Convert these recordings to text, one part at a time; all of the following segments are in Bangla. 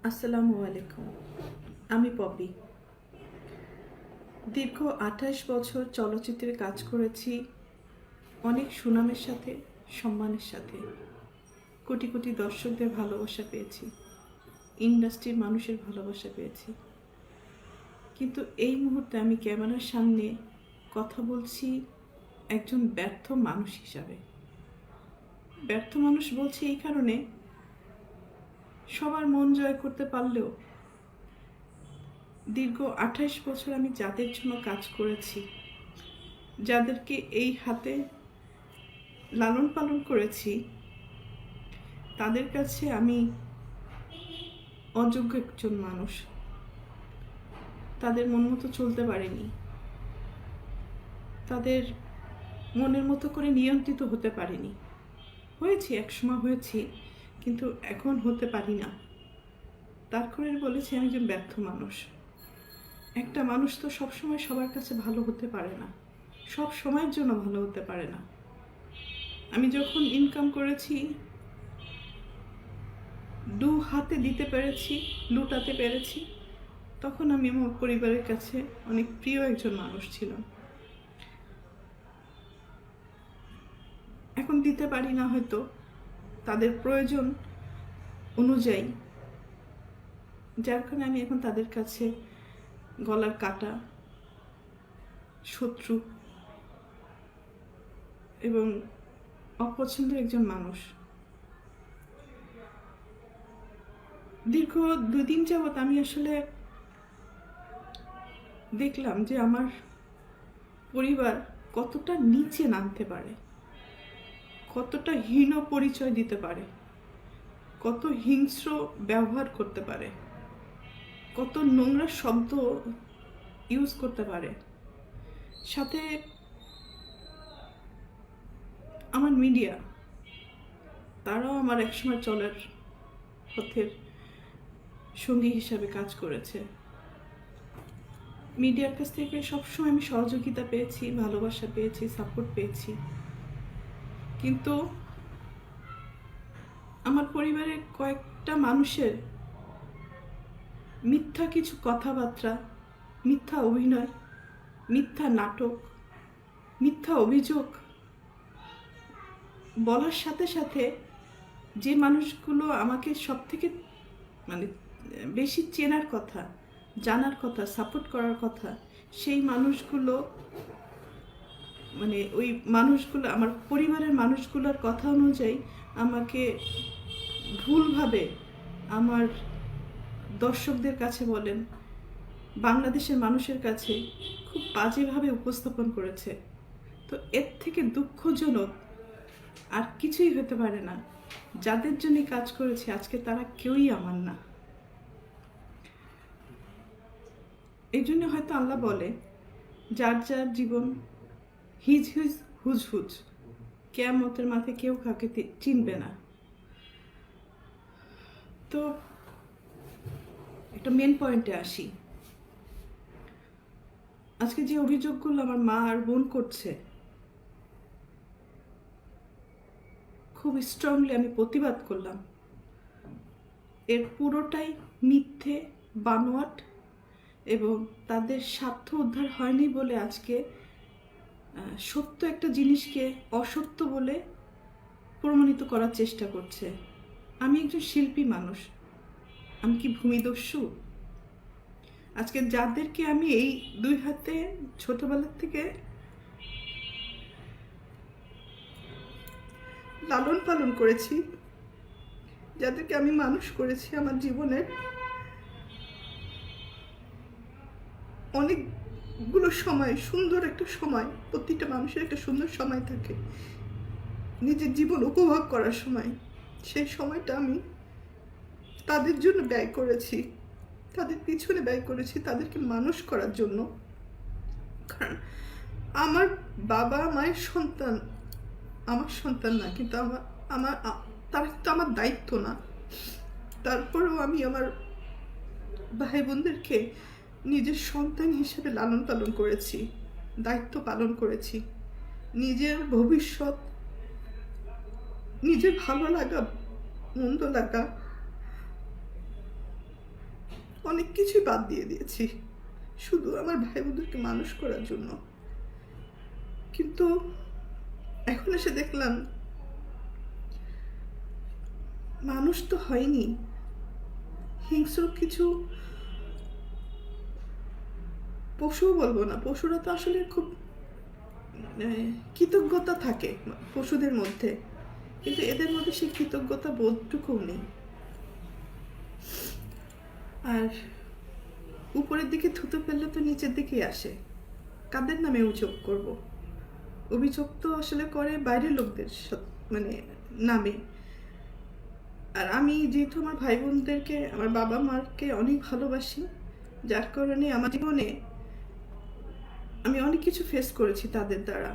আসসালামু আলাইকুম। আমি পপি। দীর্ঘ ২৮ বছর চলচ্চিত্রে কাজ করেছি, অনেক সুনামের সাথে, সম্মানের সাথে। কোটি কোটি দর্শকদের ভালোবাসা পেয়েছি, ইন্ডাস্ট্রির মানুষের ভালোবাসা পেয়েছি। কিন্তু এই মুহূর্তে আমি ক্যামেরার সামনে কথা বলছি একজন ব্যর্থ মানুষ হিসাবে। ব্যর্থ মানুষ বলছি এই কারণে, সবার মন জয় করতে পারলেও দীর্ঘ ২৮ বছর আমি যাদের জন্য কাজ করেছি, যাদেরকে এই হাতে লালন পালন করেছি, তাদের কাছে আমি অযোগ্য একজন মানুষ। তাদের মন মতো চলতে পারিনি, তাদের মনের মতো করে নিয়ন্ত্রিত হতে পারিনি। হয়েছি, একসময় হয়েছি, কিন্তু এখন হতে পারি না। তার করে বলেছি আমি একজন ব্যর্থ মানুষ। একটা মানুষ তো সবসময় সবার কাছে ভালো হতে পারে না, সব সময়ের জন্য ভালো হতে পারে না। আমি যখন ইনকাম করেছি, দু হাতে দিতে পেরেছি, লুটাতে পেরেছি, তখন আমি আমার পরিবারের কাছে অনেক প্রিয় একজন মানুষ ছিলাম। এখন দিতে পারি না হয়তো তাদের প্রয়োজন অনুযায়ী, যার কারণে আমি এখন তাদের কাছে গলার কাটা, শত্রু এবং অপছন্দের একজন মানুষ। দীর্ঘ 2 দিন যাবৎ আমি আসলে দেখলাম যে আমার পরিবার কতটা নিচে নামতে পারে, কতটা হীন পরিচয় দিতে পারে, কত হিংস্র ব্যবহার করতে পারে, কত নোংরা শব্দ ইউজ করতে পারে। সাথে আমার মিডিয়া, তারাও আমার একসময় চলার পথের সঙ্গী হিসাবে কাজ করেছে। মিডিয়ার কাছ থেকে সবসময় আমি সহযোগিতা পেয়েছি, ভালোবাসা পেয়েছি, সাপোর্ট পেয়েছি। কিন্তু আমার পরিবারের কয়েকটা মানুষের মিথ্যা কিছু কথাবার্তা, মিথ্যা অভিনয়, মিথ্যা নাটক, মিথ্যা অভিযোগ বলার সাথে সাথে যে মানুষগুলো আমাকে সব থেকে বেশি চেনার কথা, জানার কথা, সাপোর্ট করার কথা, সেই মানুষগুলো ওই মানুষগুলো আমার পরিবারের মানুষগুলোর কথা অনুযায়ী আমাকে ভুলভাবে আমার দর্শকদের কাছে বলেন, বাংলাদেশের মানুষের কাছে খুব বাজেভাবে উপস্থাপন করেছে। তো এর থেকে দুঃখজনক আর কিছুই হতে পারে না। যাদের জন্য কাজ করেছি আজকে তারা কেউই আমার না। এই জন্য হয়তো আল্লাহ বলে, যার যার জীবন হিজ হিজ হুজ হুজ, কিয়ামতের মাঠে কেউ কাউকে চিনবে না। তো একটা মেন পয়েন্টে আসি। আজকে যে অভিযোগগুলো আমার মা আর বোন করছে, খুব স্ট্রংলি আমি প্রতিবাদ করলাম। এর পুরোটাই মিথ্যে, বানোয়াট, এবং তাদের স্বার্থ উদ্ধার হয়নি বলে আজকে সত্য একটা জিনিসকে অসত্য বলে প্রমাণিত করার চেষ্টা করছে। আমি একজন শিল্পী মানুষ, আমি কি ভূমিদস্যু? আজকে যাদেরকে আমি এই 2 হাতে ছোটবেলার থেকে লালন পালন করেছি, যাদেরকে আমি মানুষ করেছি, আমার জীবনের অনেকগুলো সময়, সুন্দর একটা সময়, প্রতিটা মানুষের একটা সুন্দর সময় থাকে নিজের জীবন উপভোগ করার সময়। সেই সময়টা আমি তাদের জন্য ব্যয় করেছি, তাদের পিছনে ব্যয় করেছি, তাদেরকে মানুষ করার জন্য। কারণ আমার বাবা মায়ের সন্তান আমার সন্তান না, কিন্তু আমার তারা কিন্তু আমার দায়িত্ব না। তারপরেও আমি আমার ভাই বোনদেরকে নিজের সন্তান হিসেবে লালন পালন করেছি, দায়িত্ব পালন করেছি। নিজের ভবিষ্যৎ, নিজের ভালো লাগা, মন্দ লাগা অনেক কিছুই বাদ দিয়ে দিয়েছি শুধু আমার ভাই বোনদেরকে মানুষ করার জন্য। কিন্তু এখন এসে দেখলাম মানুষ তো হয়নি, হিংস্র কিছু পশুও বলবো না, পশুরা তো আসলে খুব কৃতজ্ঞতা থাকে পশুদের মধ্যে, কিন্তু এদের মধ্যে সেই কৃতজ্ঞতা বোধটুকুও নেই। আর উপরের দিকে থুতু ফেললে তো নিচের দিকেই আসে। কাদের নামে অভিযোগ করব? অভিযোগ তো আসলে করে বাইরের লোকদের মানে নামে। আর আমি যেহেতু আমার ভাই বোনদেরকে, আমার বাবা মাকে অনেক ভালোবাসি, যার কারণে আমার জীবনে আমি অনেক কিছু ফেস করেছি তাদের দ্বারা।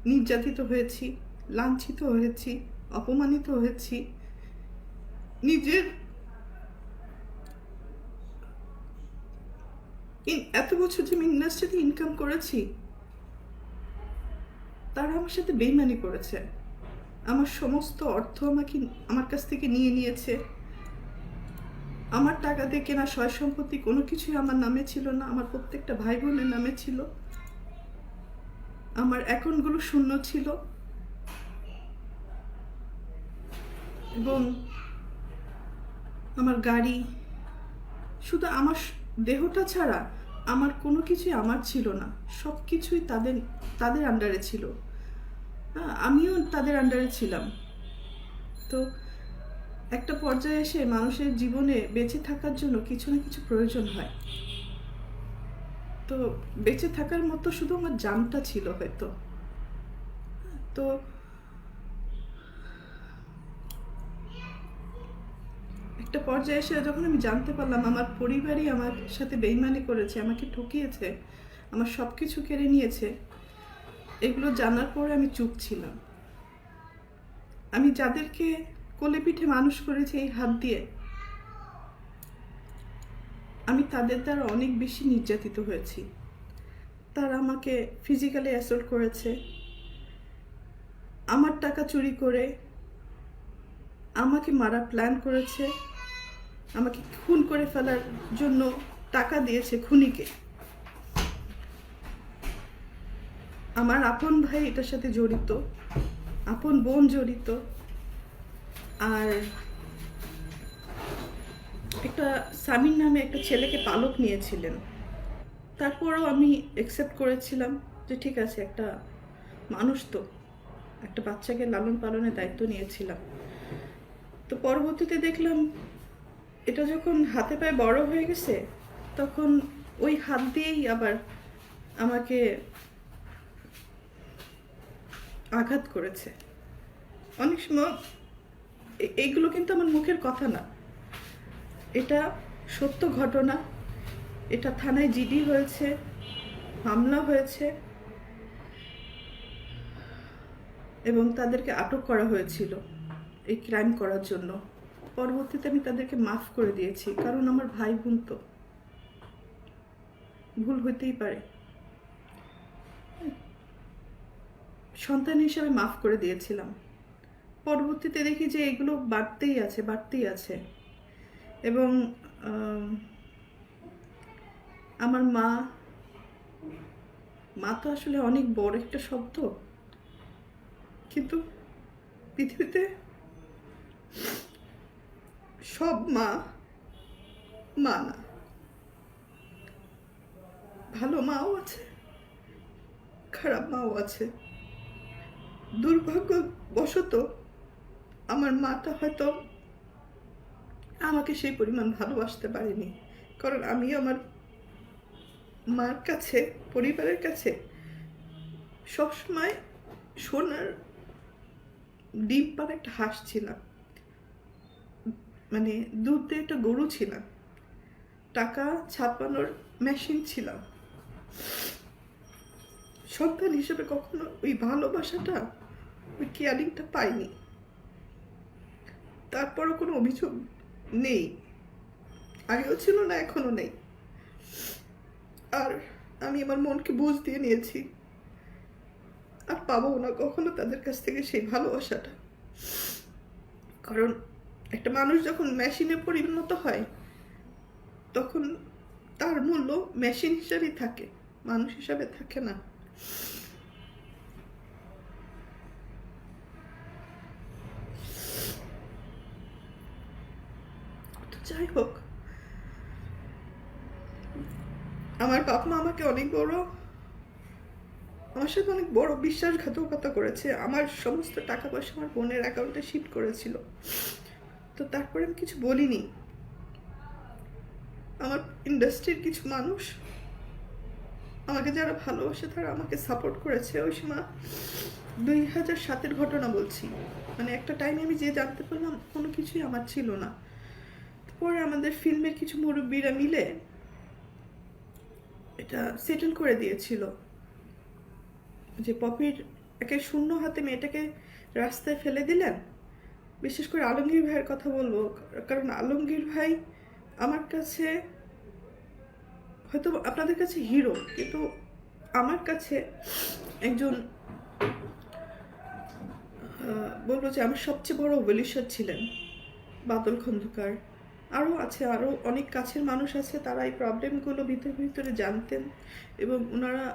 নির্যাতিত হয়েছি, লাঞ্ছিত হয়েছি, অপমানিত হয়েছি। নিজের এত বছর যে আমি ইন্ডাস্ট্রিতে ইনকাম করেছি, তারা আমার সাথে বেইমানি করেছে। আমার সমস্ত অর্থ আমার কাছ থেকে নিয়ে নিয়েছে। আমার টাকা দিয়ে কেনা সয় সম্পত্তি কোনো কিছুই আমার নামে ছিল না, আমার প্রত্যেকটা ভাই বোনের নামে ছিল। আমার অ্যাকাউন্টগুলো শূন্য ছিল এবং আমার গাড়ি, শুধু আমার দেহটা ছাড়া আমার কোনো কিছুই আমার ছিল না। সব কিছুই তাদের আন্ডারে ছিল। আমিও তাদের আন্ডারে ছিলাম। তো একটা পর্যায়ে এসে মানুষের জীবনে বেঁচে থাকার জন্য কিছু না কিছু প্রয়োজন হয়। তো বেঁচে থাকার মতো শুধু আমার জানটা ছিল হয়তো। তো একটা পর্যায়ে এসে যখন আমি জানতে পারলাম আমার পরিবারই আমার সাথে বেইমানি করেছে, আমাকে ঠকিয়েছে, আমার সব কিছু কেড়ে নিয়েছে, এগুলো জানার পরে আমি চুপ ছিলাম। আমি যাদেরকে কোলে পিঠে মানুষ করেছি এই হাত দিয়ে, আমি তাদের দ্বারা অনেক বেশি নির্যাতিত হয়েছি। তারা আমাকে ফিজিক্যালি অ্যাসল্ট করেছে, আমার টাকা চুরি করে আমাকে মারার প্ল্যান করেছে, আমাকে খুন করে ফেলার জন্য টাকা দিয়েছে খুনিকে। আমার আপন ভাই এটার সাথে জড়িত, আপন বোন জড়িত, আর একটা সামিন নামে একটা ছেলেকে পালক নিয়েছিলেন। তারপরেও আমি অ্যাকসেপ্ট করেছিলাম যে ঠিক আছে, একটা মানুষ তো, একটা বাচ্চাকে লালন পালনের দায়িত্ব নিয়েছিলাম। তো পরবর্তীতে দেখলাম এটা যখন হাতে পায়ে বড় হয়ে গেছে, তখন ওই হাত দিয়েই আবার আমাকে আঘাত করেছে। অনেক সময় এইগুলো কিন্তু আমার মুখের কথা না, এটা সত্য ঘটনা। এটা থানায় জিডি হয়েছে, মামলা হয়েছে এবং তাদেরকে আটক করা হয়েছিল এই ক্রাইম করার জন্য। পরবর্তীতে আমি তাদেরকে মাফ করে দিয়েছি, কারণ আমার ভাই বোন তো, ভুল হইতেই পারে। সন্তান হিসাবে মাফ করে দিয়েছিলাম। পরবর্তীতে দেখি যে এগুলো বাড়তেই আছে এবং আমার মা তো আসলে অনেক বড় একটা শব্দ, কিন্তু পৃথিবীতে সব মা না, ভালো মাও আছে, খারাপ মাও আছে। দুর্ভাগ্যবশত আমার মাটা হয়তো আমাকে সেই পরিমাণ ভালোবাসতে পারেনি, কারণ আমি আমার মার কাছে, পরিবারের কাছে সবসময় সোনার ডিম পাড়া একটা হাঁস ছিলাম, মানে দুধ দিয়ে একটা গরু ছিলাম, টাকা ছাপানোর মেশিন ছিলাম। সন্তান হিসেবে কখনো ওই ভালোবাসাটা, ওই কেয়ারিংটা পাইনি। তারপরও কোনো অভিযোগ নেই, আগেও ছিল না, এখনো নেই। আর আমি আমার মনকে বুঝ দিয়ে নিয়েছি, আর পাবো না কখনো তাদের কাছ থেকে সেই ভালোবাসাটা। কারণ একটা মানুষ যখন মেশিনে পরিণত হয়, তখন তার মূল্য মেশিন হিসাবেই থাকে, মানুষ হিসাবে থাকে না। তো যাই হোক, আমার বাপ মা আমাকে আমার সাথে অনেক বড় বিশ্বাসঘাতকতা করেছে। আমার সমস্ত টাকা পয়সা আমার বোনের অ্যাকাউন্টে শিফট করেছিল। তো তারপরে আমি কিছু বলিনি। আমার ইন্ডাস্ট্রির কিছু মানুষ, আমাকে যারা ভালোবাসে, তারা আমাকে সাপোর্ট করেছে। ওই সময় 2007-এর ঘটনা বলছি, মানে একটা টাইমে আমি যে জানতে পারলাম কোনো কিছুই আমার ছিল না। পরে আমাদের ফিল্মের কিছু মুরব্বীরা মিলে এটা সেটেল করে দিয়েছিল যে পপির একে শূন্য হাতে মেয়েটাকে রাস্তায় ফেলে দিলেন। বিশেষ করে আলমগীর ভাইয়ের কথা বলবো, কারণ আলমগীর ভাই আমার কাছে, হয়তো আপনাদের কাছে হিরো, কিন্তু আমার কাছে একজন, বলবো যে আমার সবচেয়ে বড় ওয়েলিশার ছিলেন বাদল খন্দকার। আরও আছে, আরও অনেক কাছের মানুষ আছে, তারা এই প্রবলেমগুলো ভিতরে ভিতরে জানতেন এবং ওনারা